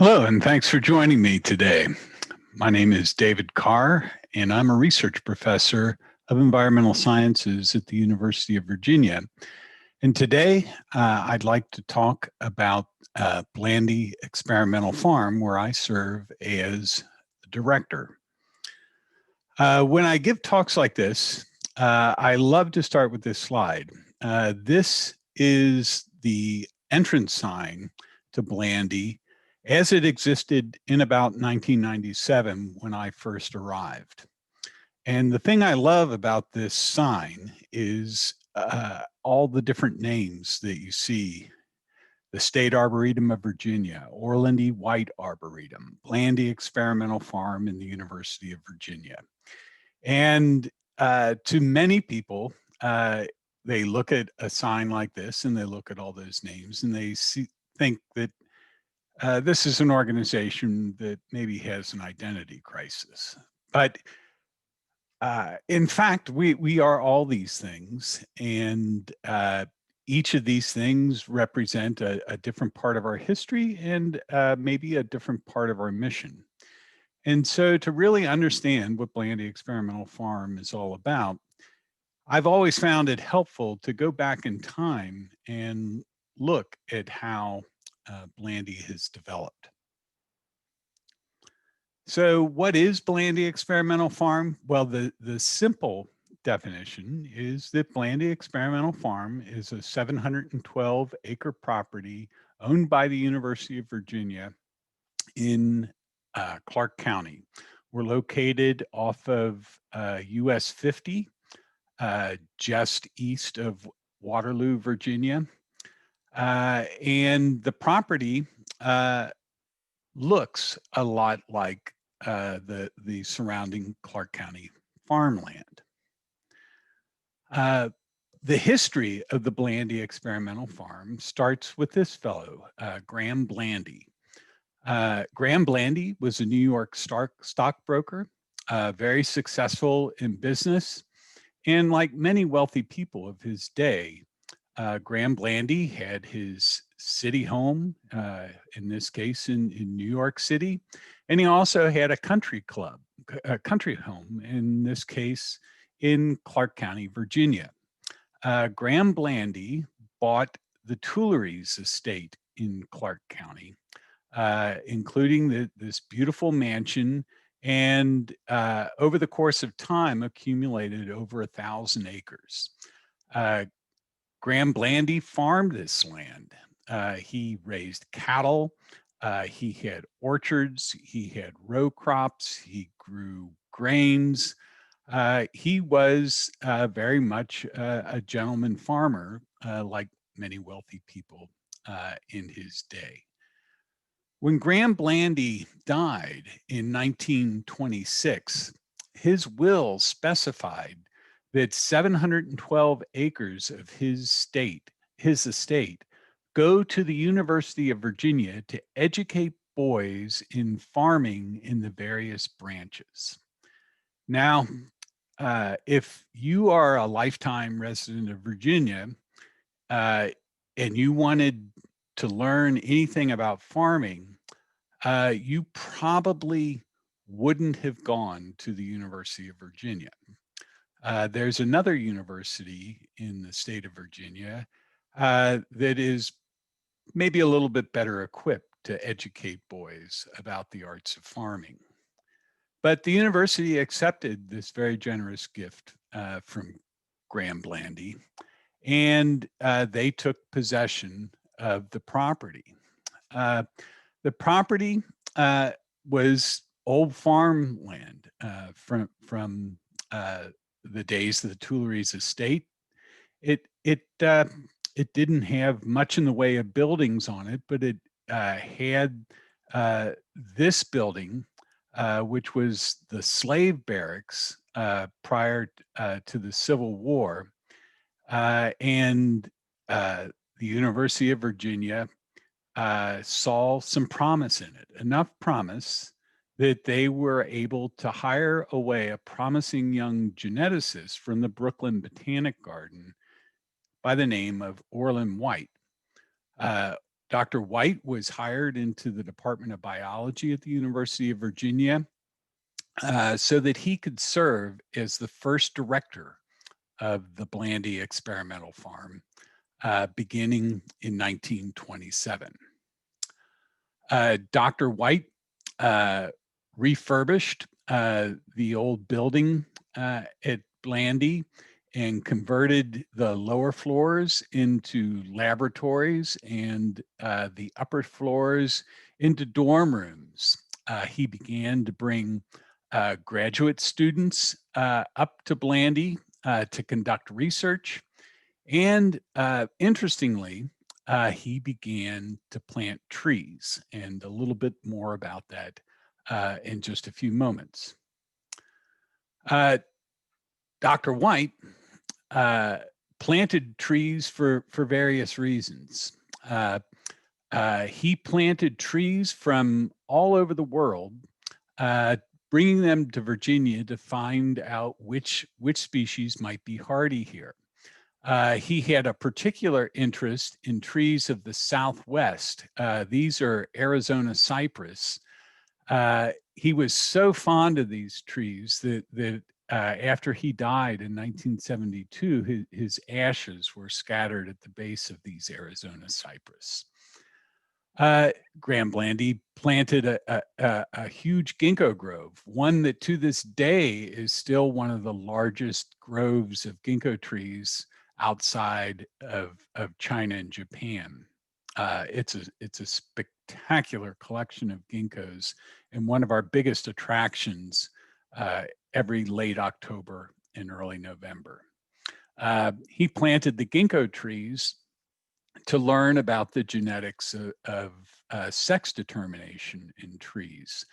Hello, and thanks for joining me today. My name is David Carr, and I'm a research professor of environmental sciences at the University of Virginia. And today, I'd like to talk about Blandy Experimental Farm, where I serve as the director. When I give talks like this, I love to start with this slide. This is the entrance sign to Blandy as it existed in about 1997 when I first arrived. And the thing I love about this sign is all the different names that you see: the State Arboretum of Virginia, Orlandy White Arboretum, Blandy Experimental Farm, and the University of Virginia. And to many people, they look at a sign like this and they look at all those names and they think that this is an organization that maybe has an identity crisis. But in fact, we are all these things, and each of these things represent a different part of our history and maybe a different part of our mission. And so to really understand what Blandy Experimental Farm is all about, I've always found it helpful to go back in time and look at how Blandy has developed. So what is Blandy Experimental Farm? Well, the simple definition is that Blandy Experimental Farm is a 712-acre property owned by the University of Virginia in Clark County. We're located off of US 50, just east of Waterloo, Virginia. And the property looks a lot like the surrounding Clark County farmland. The history of the Blandy Experimental Farm starts with this fellow, Graham Blandy. Graham Blandy was a New York stockbroker, very successful in business, and like many wealthy people of his day, Graham Blandy had his city home, in this case in New York City, and he also had a country club, a country home, in this case in Clark County, Virginia. Graham Blandy bought the Tuileries estate in Clark County, including this beautiful mansion, and over the course of time accumulated over 1,000 acres. Graham Blandy farmed this land. He raised cattle, he had orchards, he had row crops, he grew grains. He was very much a gentleman farmer, like many wealthy people in his day. When Graham Blandy died in 1926, his will specified that 712 acres of his estate, go to the University of Virginia to educate boys in farming in the various branches. Now, if you are a lifetime resident of Virginia and you wanted to learn anything about farming, you probably wouldn't have gone to the University of Virginia. There's another university in the state of Virginia that is maybe a little bit better equipped to educate boys about the arts of farming. But the university accepted this very generous gift from Graham Blandy, and they took possession of the property. The property was old farmland from the days of the Tuileries estate. It didn't have much in the way of buildings on it, but it had this building, which was the slave barracks prior to the Civil War, and the University of Virginia saw some promise in it, enough promise that they were able to hire away a promising young geneticist from the Brooklyn Botanic Garden by the name of Orland White. Dr. White was hired into the Department of Biology at the University of Virginia so that he could serve as the first director of the Blandy Experimental Farm, beginning in 1927. Dr. White refurbished the old building at Blandy and converted the lower floors into laboratories and the upper floors into dorm rooms. He began to bring graduate students up to Blandy to conduct research. And interestingly, he began to plant trees, and a little bit more about that in just a few moments. Dr. White planted trees for various reasons. He planted trees from all over the world, bringing them to Virginia to find out which species might be hardy here. He had a particular interest in trees of the Southwest. These are Arizona cypress. He was so fond of these trees that after he died in 1972, his ashes were scattered at the base of these Arizona cypress. Graham Blandy planted a huge ginkgo grove, one that to this day is still one of the largest groves of ginkgo trees outside of China and Japan. It's a spectacular collection of ginkgos and one of our biggest attractions every late October and early November. He planted the ginkgo trees to learn about the genetics of sex determination in trees.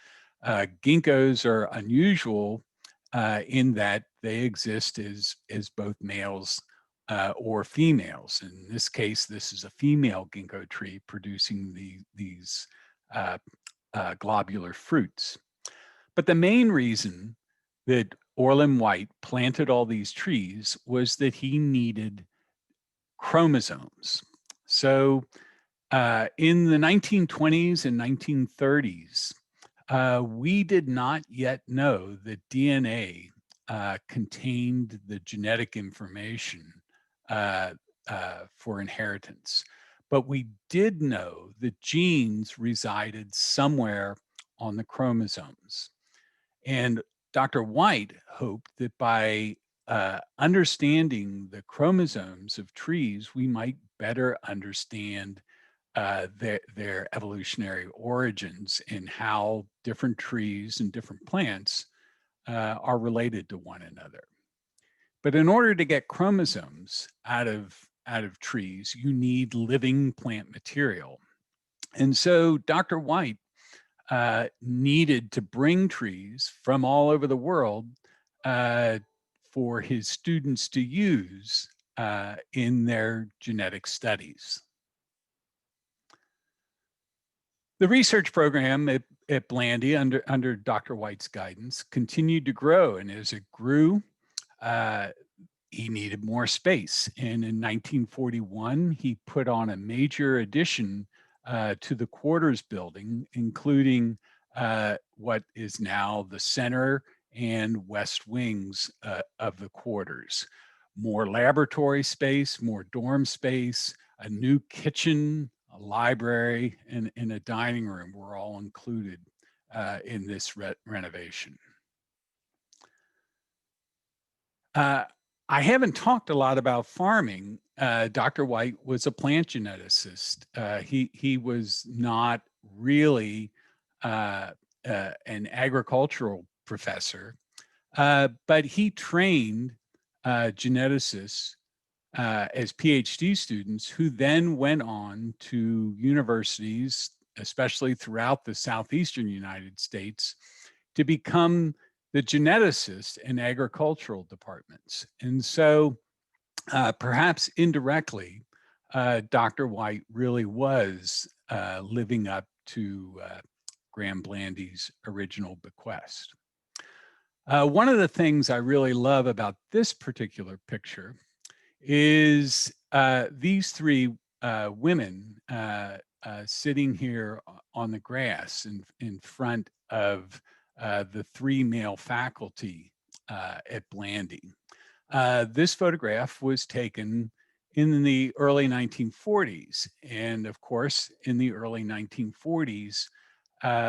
Ginkgos are unusual in that they exist as both males or females. In this case, this is a female ginkgo tree producing these globular fruits. But the main reason that Orland White planted all these trees was that he needed chromosomes. So in the 1920s and 1930s, we did not yet know that DNA contained the genetic information for inheritance. But we did know that genes resided somewhere on the chromosomes. And Dr. White hoped that by understanding the chromosomes of trees, we might better understand their evolutionary origins and how different trees and different plants are related to one another. But in order to get chromosomes out of trees, you need living plant material. And so Dr. White needed to bring trees from all over the world for his students to use in their genetic studies. The research program at Blandy under Dr. White's guidance continued to grow, and as it grew, he needed more space. And in 1941, he put on a major addition to the quarters building, including what is now the center and west wings of the quarters. More laboratory space, more dorm space, a new kitchen, a library, and a dining room were all included in this renovation. I haven't talked a lot about farming. Dr. White was a plant geneticist. He was not really an agricultural professor, but he trained geneticists as PhD students who then went on to universities, especially throughout the southeastern United States, to become the geneticists in agricultural departments. And so perhaps indirectly, Dr. White really was living up to Graham Blandy's original bequest. One of the things I really love about this particular picture is these three women sitting here on the grass in front of the three male faculty at Blandy. This photograph was taken in the early 1940s. And of course, in the early 1940s,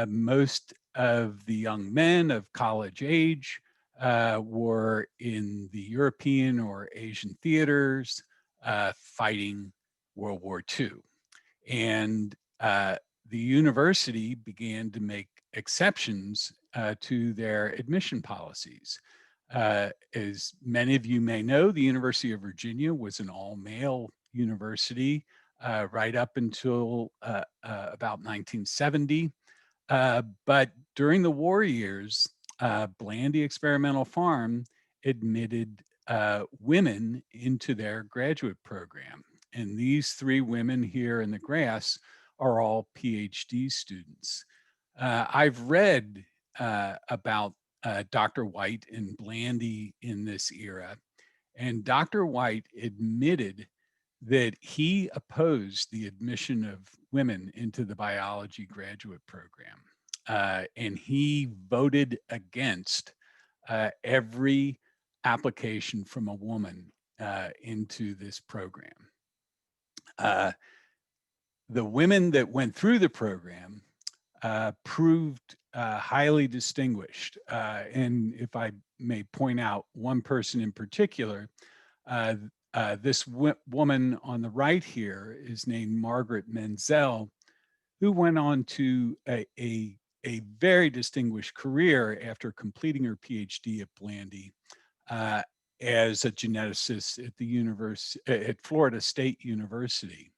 most of the young men of college age were in the European or Asian theaters fighting World War II. And the university began to make exceptions to their admission policies. As many of you may know, the University of Virginia was an all-male university right up until about 1970. But during the war years, Blandy Experimental Farm admitted women into their graduate program. And these three women here in the grass are all PhD students. I've read about Dr. White and Blandy in this era, and Dr. White admitted that he opposed the admission of women into the biology graduate program. And he voted against every application from a woman into this program. The women that went through the program proved highly distinguished. And if I may point out one person in particular, this woman on the right here is named Margaret Menzel, who went on to a very distinguished career after completing her PhD at Blandy as a geneticist at at Florida State University.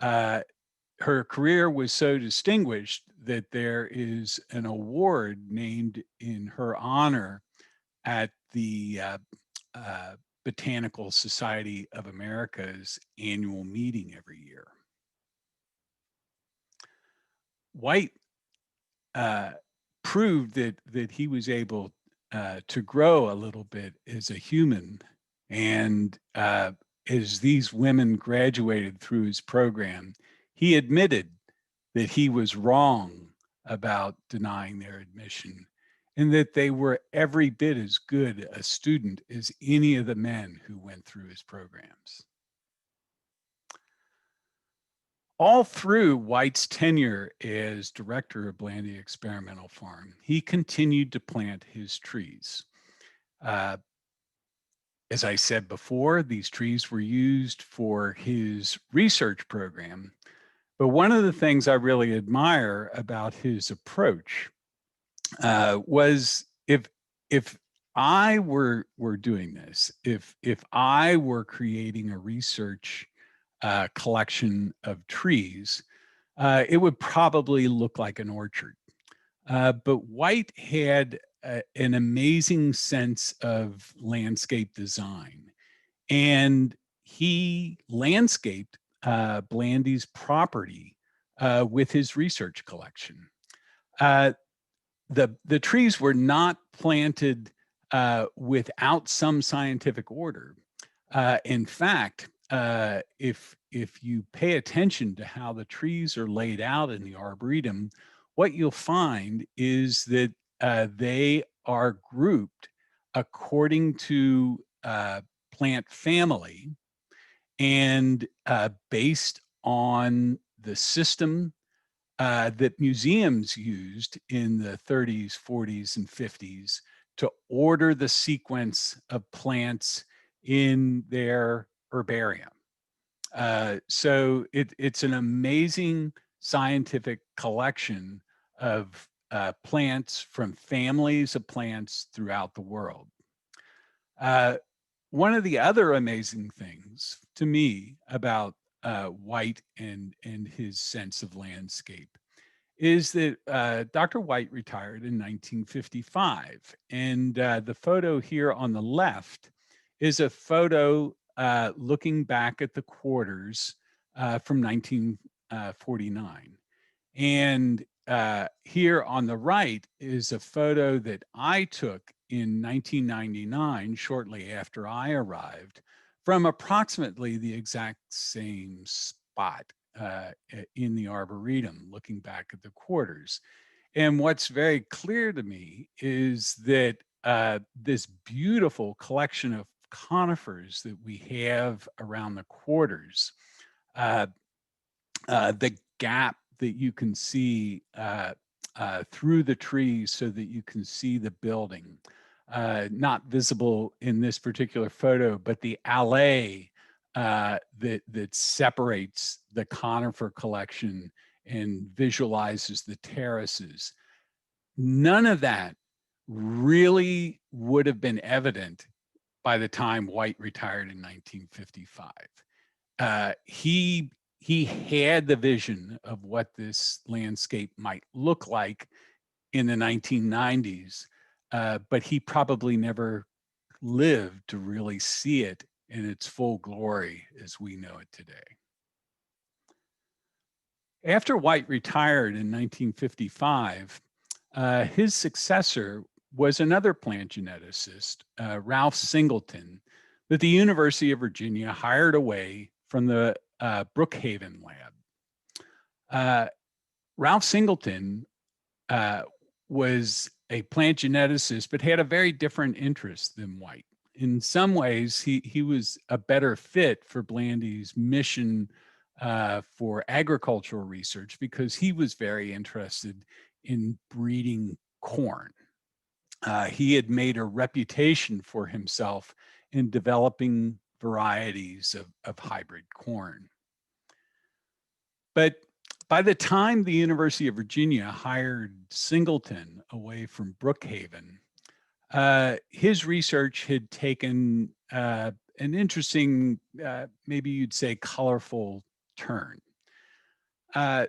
Her career was so distinguished that there is an award named in her honor at the Botanical Society of America's annual meeting every year. White proved that he was able to grow a little bit as a human, and as these women graduated through his program, he admitted that he was wrong about denying their admission, and that they were every bit as good a student as any of the men who went through his programs. All through White's tenure as director of Blandy Experimental Farm, he continued to plant his trees. As I said before, these trees were used for his research program. But one of the things I really admire about his approach was if I were doing this, if I were creating a research collection of trees, it would probably look like an orchard. But White had an amazing sense of landscape design, and he landscaped Blandy's property with his research collection. The trees were not planted without some scientific order. In fact, if you pay attention to how the trees are laid out in the Arboretum, what you'll find is that they are grouped according to plant family and based on the system that museums used in the 30s, 40s, and 50s to order the sequence of plants in their herbarium. So it's an amazing scientific collection of plants from families of plants throughout the world. One of the other amazing things to me about White and his sense of landscape is that Dr. White retired in 1955. And the photo here on the left is a photo looking back at the quarters from 1949. And here on the right is a photo that I took in 1999, shortly after I arrived, from approximately the exact same spot. in the Arboretum, looking back at the quarters. And what's very clear to me is that this beautiful collection of conifers that we have around the quarters, uh, the gap that you can see through the trees so that you can see the building, not visible in this particular photo, but the alley that separates the conifer collection and visualizes the terraces. None of that really would have been evident by the time White retired in 1955. He had the vision of what this landscape might look like in the 1990s, but he probably never lived to really see it in its full glory as we know it today. After White retired in 1955, his successor was another plant geneticist, Ralph Singleton, that the University of Virginia hired away from the Brookhaven lab. Ralph Singleton was a plant geneticist, but had a very different interest than White. In some ways, he was a better fit for Blandy's mission for agricultural research because he was very interested in breeding corn. He had made a reputation for himself in developing varieties of hybrid corn. But by the time the University of Virginia hired Singleton away from Brookhaven, his research had taken an interesting, maybe you'd say colorful turn.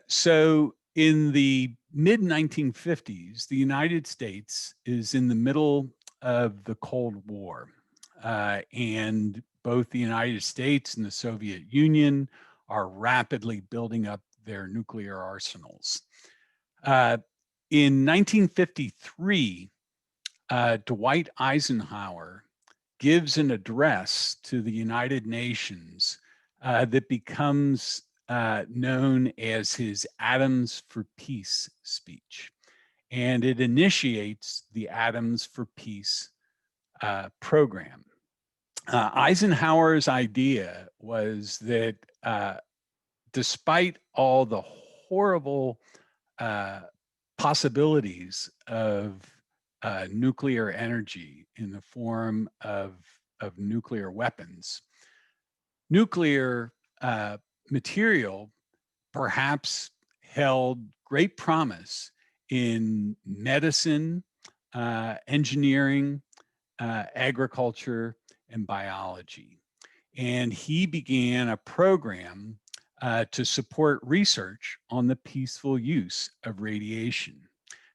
So in the mid 1950s, the United States is in the middle of the Cold War. And both the United States and the Soviet Union are rapidly building up their nuclear arsenals. In 1953, Dwight Eisenhower gives an address to the United Nations that becomes known as his Atoms for Peace speech. And it initiates the Atoms for Peace program. Eisenhower's idea was that despite all the horrible possibilities of nuclear energy in the form of nuclear weapons, nuclear material perhaps held great promise in medicine, engineering, agriculture, and biology. And he began a program to support research on the peaceful use of radiation.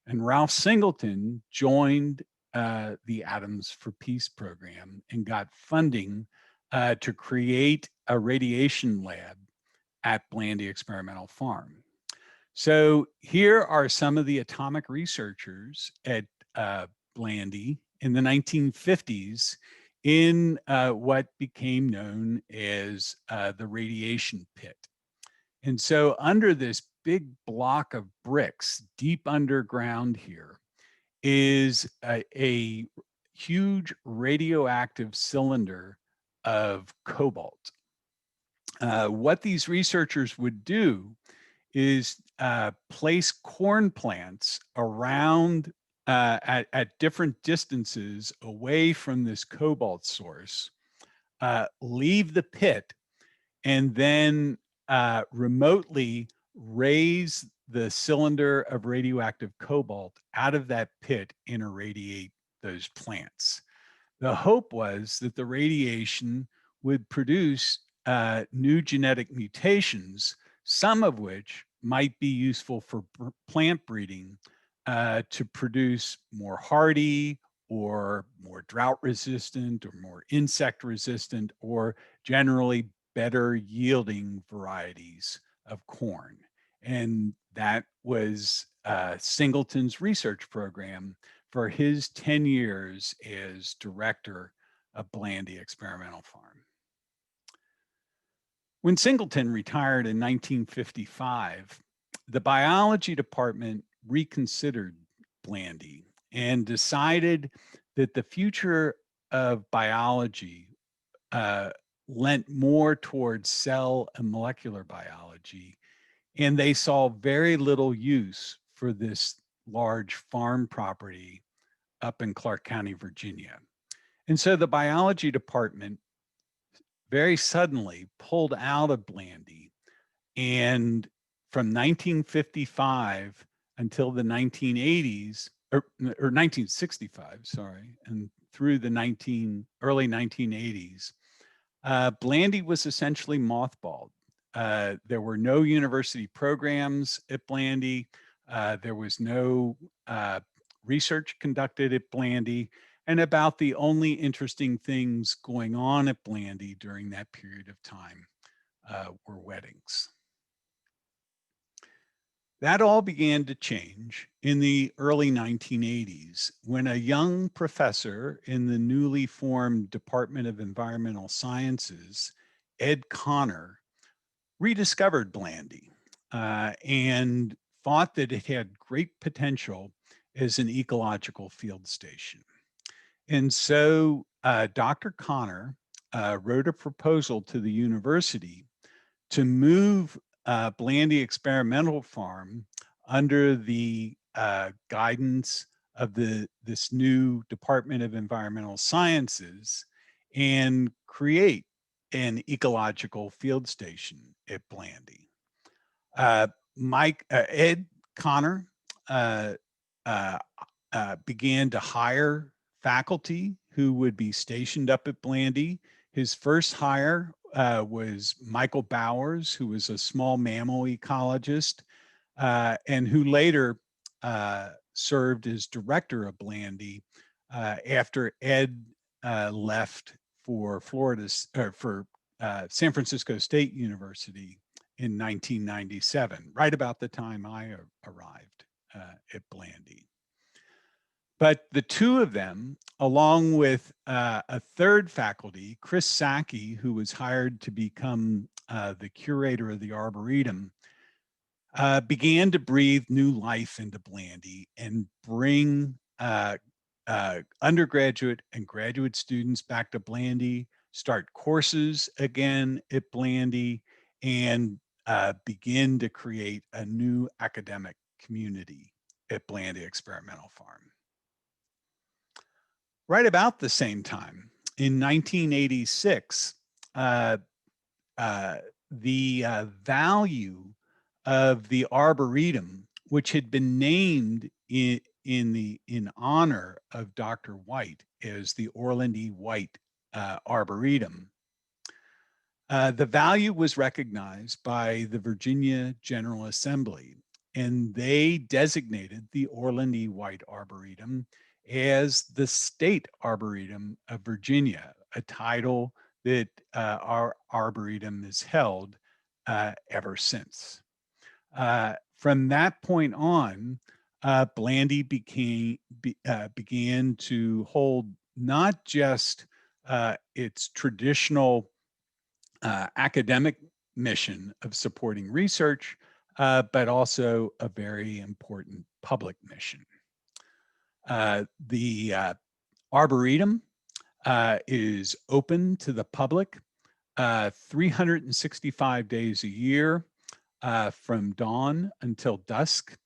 And Ralph Singleton joined the Atoms for Peace program and got funding to create a radiation lab at Blandy Experimental Farm. So here are some of the atomic researchers at Blandy in the 1950s in what became known as the radiation pit. And so under this big block of bricks deep underground here is a huge radioactive cylinder of cobalt. What these researchers would do is place corn plants around at different distances away from this cobalt source, leave the pit, and then remotely raise the cylinder of radioactive cobalt out of that pit and irradiate those plants. The hope was that the radiation would produce new genetic mutations, some of which might be useful for plant breeding to produce more hardy or more drought resistant or more insect resistant or generally better yielding varieties of corn. And that was Singleton's research program for his 10 years as director of Blandy Experimental Farm. When Singleton retired in 1955, the biology department reconsidered Blandy and decided that the future of biology uh, lent more towards cell and molecular biology, and they saw very little use for this large farm property up in Clark County, Virginia. And so the biology department very suddenly pulled out of Blandy, and from 1955 until the 1980s, or 1965, sorry, and through the early 1980s, Blandy was essentially mothballed. There were no university programs at Blandy. There was no research conducted at Blandy. And about the only interesting things going on at Blandy during that period of time were weddings. That all began to change in the early 1980s when a young professor in the newly formed Department of Environmental Sciences, Ed Connor, rediscovered Blandy and thought that it had great potential as an ecological field station. And so Dr. Connor wrote a proposal to the university to move Blandy Experimental Farm under the guidance of this new Department of Environmental Sciences and create an ecological field station at Blandy. Ed Connor uh, uh, began to hire faculty who would be stationed up at Blandy. His first hire was Michael Bowers, who was a small mammal ecologist, and who later served as director of Blandy after Ed left for San Francisco State University in 1997, right about the time I arrived at Blandy. But the two of them, along with a third faculty, Chris Sacchi, who was hired to become the curator of the Arboretum, began to breathe new life into Blandy and bring undergraduate and graduate students back to Blandy, start courses again at Blandy, and begin to create a new academic community at Blandy Experimental Farm. Right about the same time, in 1986, the value of the Arboretum, which had been named in honor of Dr. White as the Orland E. White Arboretum, the value was recognized by the Virginia General Assembly, and they designated the Orland E. White Arboretum as the State Arboretum of Virginia, a title that our Arboretum has held ever since. From that point on, Blandy began to hold not just its traditional academic mission of supporting research, but also a very important public mission. The Arboretum is open to the public 365 days a year from dawn until dusk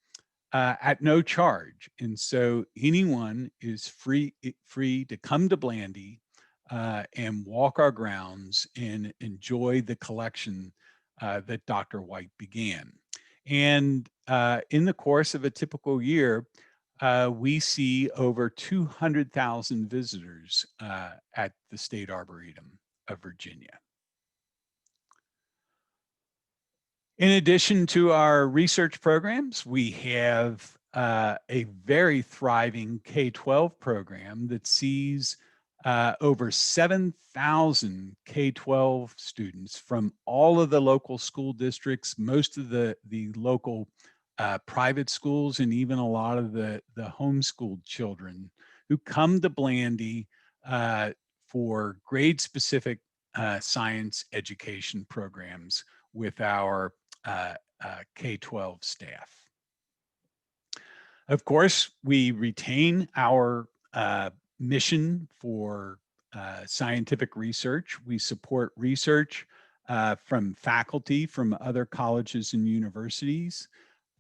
at no charge. And so anyone is free to come to Blandy and walk our grounds and enjoy the collection that Dr. White began. And in the course of a typical year, we see over 200,000 visitors at the State Arboretum of Virginia. In addition to our research programs, we have a very thriving K-12 program that sees over 7,000 K-12 students from all of the local school districts, most of the local private schools, and even a lot of the homeschooled children who come to Blandy for grade-specific science education programs with our K-12 staff. Of course, we retain our mission for scientific research. We support research from faculty from other colleges and universities,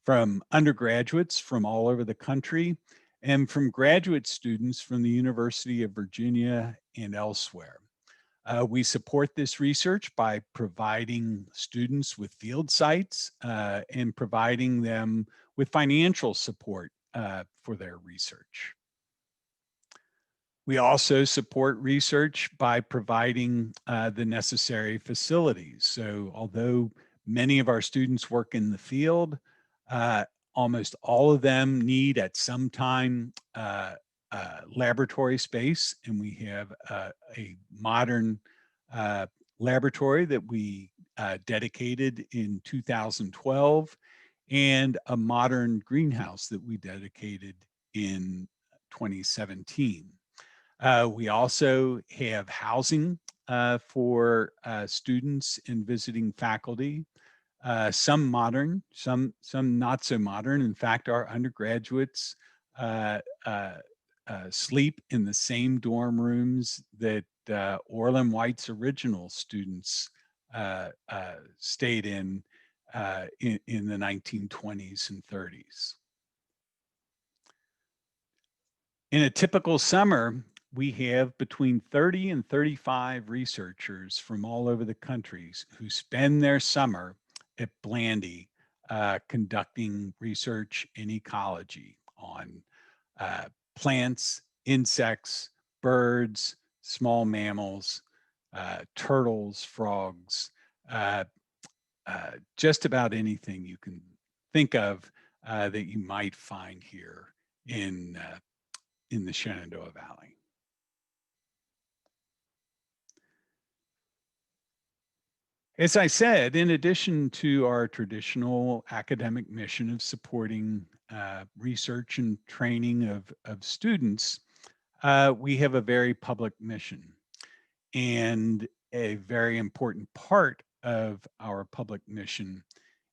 from undergraduates from all over the country, and from graduate students from the University of Virginia and elsewhere. We support this research by providing students with field sites and providing them with financial support for their research. We also support research by providing the necessary facilities. So although many of our students work in the field, almost all of them need at some time laboratory space, and we have a modern laboratory that we dedicated in 2012 and a modern greenhouse that we dedicated in 2017. We also have housing for students and visiting faculty, some modern, some not so modern. In fact, our undergraduates sleep in the same dorm rooms that Orland White's original students stayed in the 1920s and 30s. In a typical summer, we have between 30 and 35 researchers from all over the countries who spend their summer at Blandy conducting research in ecology on plants, insects, birds, small mammals, turtles, frogs, just about anything you can think of that you might find here in the Shenandoah Valley. As I said, in addition to our traditional academic mission of supporting research and training of students, we have a very public mission. And a very important part of our public mission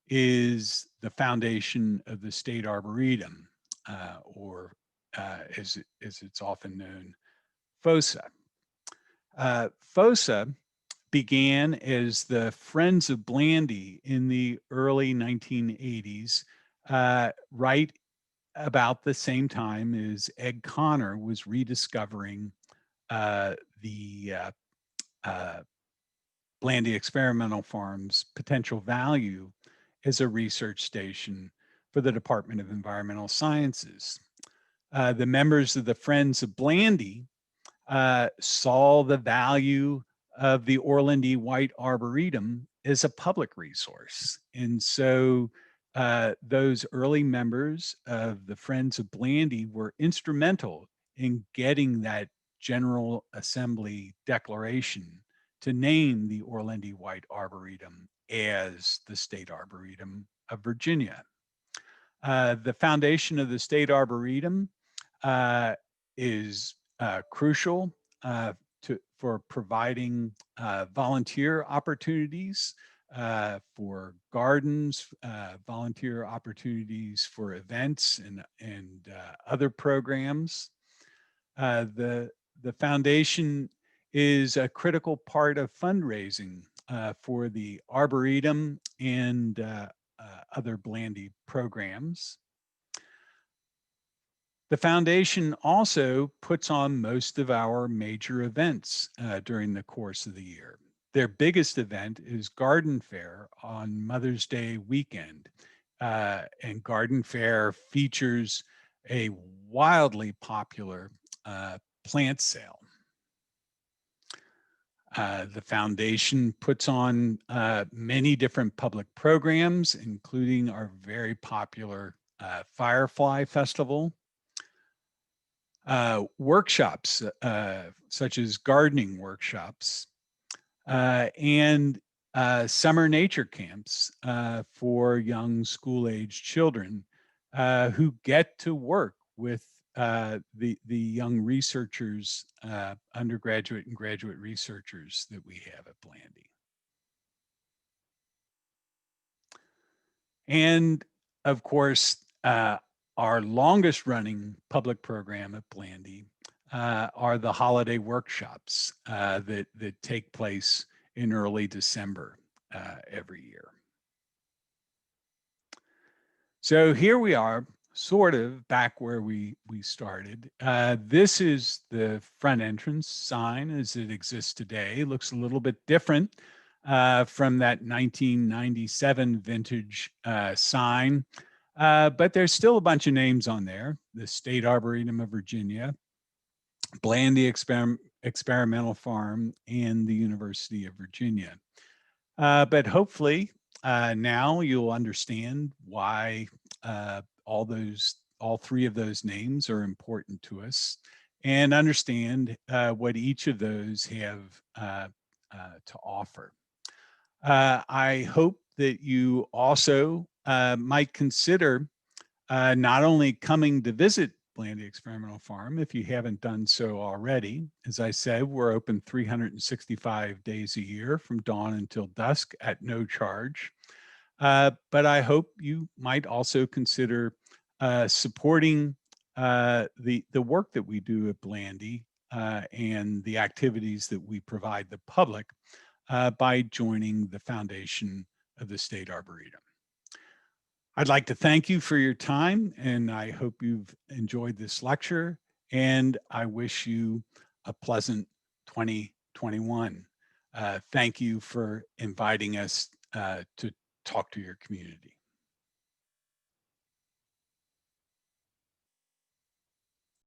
is the foundation of the State Arboretum, or as it's often known, FOSA. FOSA began as the Friends of Blandy in the early 1980s, right about the same time as Ed Connor was rediscovering the Blandy Experimental Farm's potential value as a research station for the Department of Environmental Sciences. The members of the Friends of Blandy saw the value of the Orland E. White Arboretum as a public resource. And so those early members of the Friends of Blandy were instrumental in getting that General Assembly declaration to name the Orland E. White Arboretum as the State Arboretum of Virginia. The foundation of the State Arboretum is crucial for providing volunteer opportunities for gardens, volunteer opportunities for events and other programs. The foundation is a critical part of fundraising for the Arboretum and other Blandy programs. The foundation also puts on most of our major events during the course of the year. Their biggest event is Garden Fair on Mother's Day weekend. And Garden Fair features a wildly popular plant sale. The foundation puts on many different public programs, including our very popular Firefly Festival. Workshops such as gardening workshops and summer nature camps for young school-age children who get to work with the young researchers, undergraduate and graduate researchers that we have at Blandy. And of course, our longest running public program at Blandy are the holiday workshops that take place in early December every year. So here we are, sort of back where we started. This is the front entrance sign as it exists today. It looks a little bit different from that 1997 vintage sign, but there's still a bunch of names on there. The State Arboretum of Virginia, Blandy Experimental Farm, and the University of Virginia. But hopefully now you'll understand why all three of those names are important to us, and understand what each of those have to offer. I hope that you also might consider not only coming to visit Blandy Experimental Farm, if you haven't done so already. As I said, we're open 365 days a year from dawn until dusk at no charge. But I hope you might also consider supporting the work that we do at Blandy and the activities that we provide the public by joining the foundation of the State Arboretum. I'd like to thank you for your time, and I hope you've enjoyed this lecture, and I wish you a pleasant 2021. Thank you for inviting us to talk to your community.